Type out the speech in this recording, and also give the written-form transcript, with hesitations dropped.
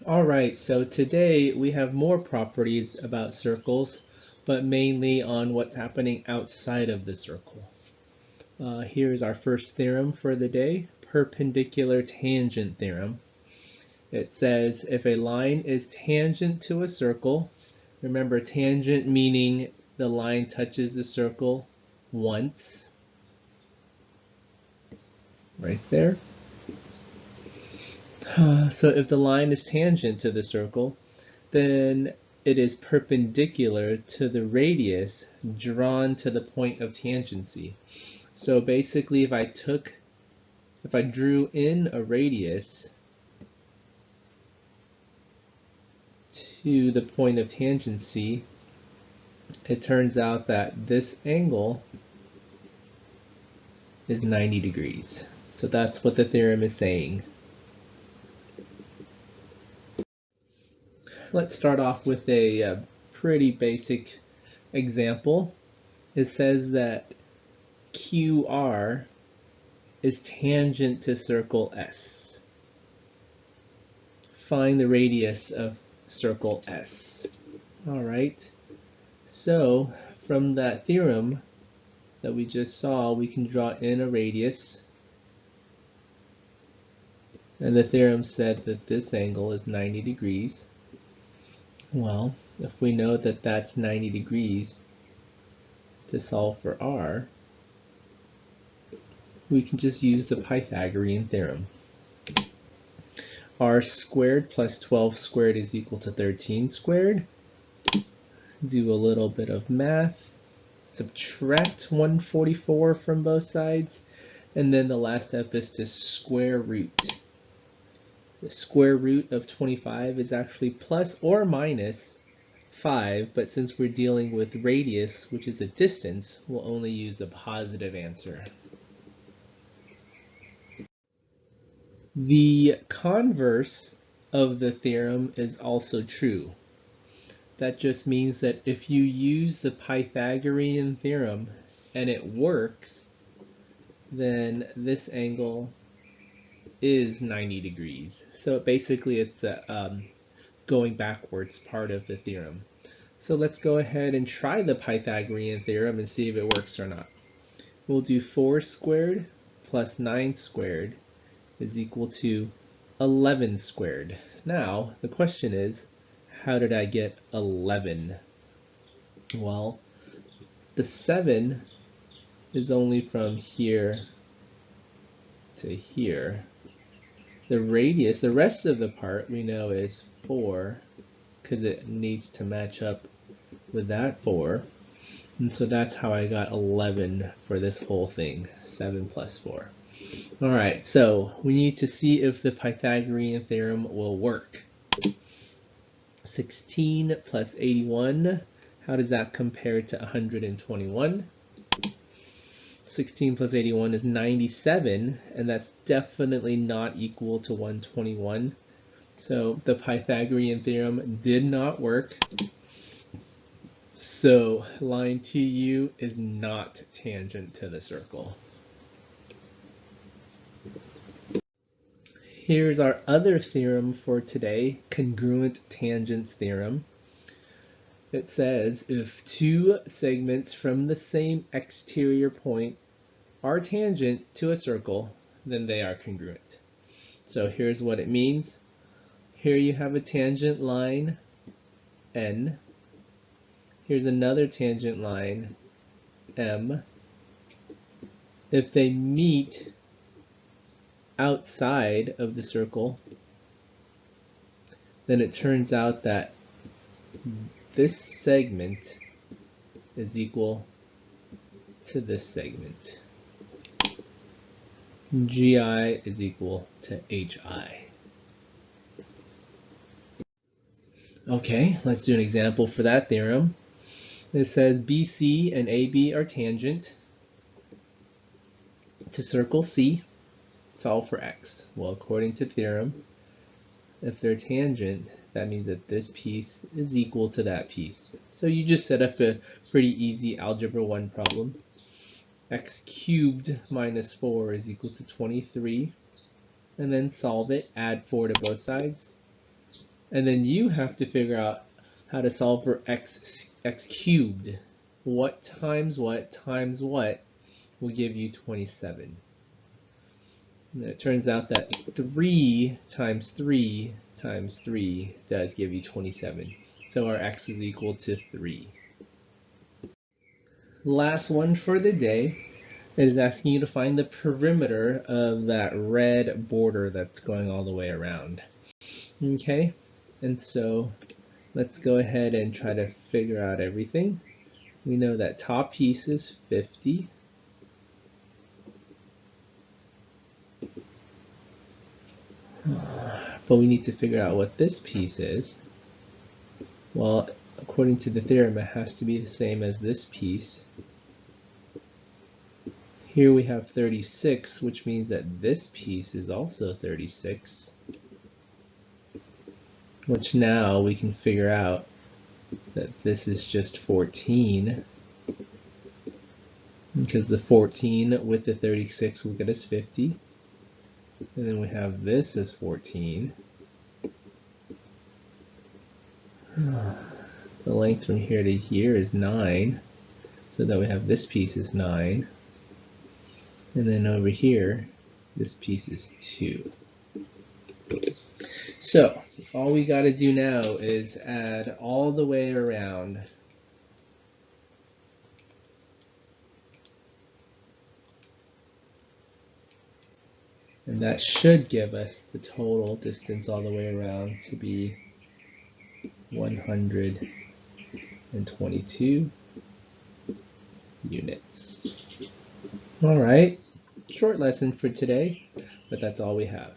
Alright, so today we have more properties about circles, but mainly on what's happening outside of the circle. Here's our first theorem for the day, perpendicular tangent theorem. It says if a line is tangent to a circle, remember tangent meaning the line touches the circle once, right there. So if the line is tangent to the circle, then it is perpendicular to the radius drawn to the point of tangency. So basically if I drew in a radius to the point of tangency, it turns out that this angle is 90 degrees. So that's what the theorem is saying. Let's start off with a pretty basic example. It says that QR is tangent to circle S. Find the radius of circle S. Alright, so from that theorem that we just saw, we can draw in a radius. And the theorem said that this angle is 90 degrees. Well, if we know that that's 90 degrees to solve for r, we can just use the Pythagorean theorem. R squared plus 12 squared is equal to 13 squared. Do a little bit of math. Subtract 144 from both sides. And then the last step is to square root. The square root of 25 is actually plus or minus 5, but since we're dealing with radius, which is a distance, we'll only use the positive answer. The converse of the theorem is also true. That just means that if you use the Pythagorean theorem and it works, then this angle is 90 degrees. So basically it's the going backwards part of the theorem. So let's go ahead and try the Pythagorean theorem and see if it works or not. We'll do 4 squared plus 9 squared is equal to 11 squared. Now, the question is, how did I get 11? Well, the 7 is only from here to here. The radius, the rest of the part we know is 4, because it needs to match up with that 4. And so that's how I got 11 for this whole thing, 7 plus 4. Alright, so we need to see if the Pythagorean theorem will work. 16 plus 81, how does that compare to 121? 16 plus 81 is 97, and that's definitely not equal to 121. So the Pythagorean theorem did not work. So line TU is not tangent to the circle. Here's our other theorem for today, congruent tangents theorem. It says if two segments from the same exterior point are tangent to a circle, then they are congruent. So here's what it means. Here you have a tangent line, N. Here's another tangent line, M. If they meet outside of the circle, then it turns out that this segment is equal to this segment. GI is equal to HI. Okay, let's do an example for that theorem. It says BC and AB are tangent to circle C. Solve for x. Well, according to theorem, if they're tangent, that means that this piece is equal to that piece. So you just set up a pretty easy algebra 1 problem. X cubed minus 4 is equal to 23. And then solve it, add 4 to both sides. And then you have to figure out how to solve for x cubed. What times what will give you 27. And it turns out that 3 times 3 times 3 does give you 27. So our x is equal to 3. Last one for the day. It is asking you to find the perimeter of that red border that's going all the way around. Okay, and so let's go ahead and try to figure out everything. We know that top piece is 50. But we need to figure out what this piece is. Well, according to the theorem, it has to be the same as this piece. Here we have 36, which means that this piece is also 36, which now we can figure out that this is just 14, because the 14 with the 36 will get us 50. And then we have this as 14. The length from here to here is 9, so that we have this piece is 9. And then over here, this piece is 2. So all we got to do now is add all the way around. And that should give us the total distance all the way around to be 122 units. All right, short lesson for today, but that's all we have.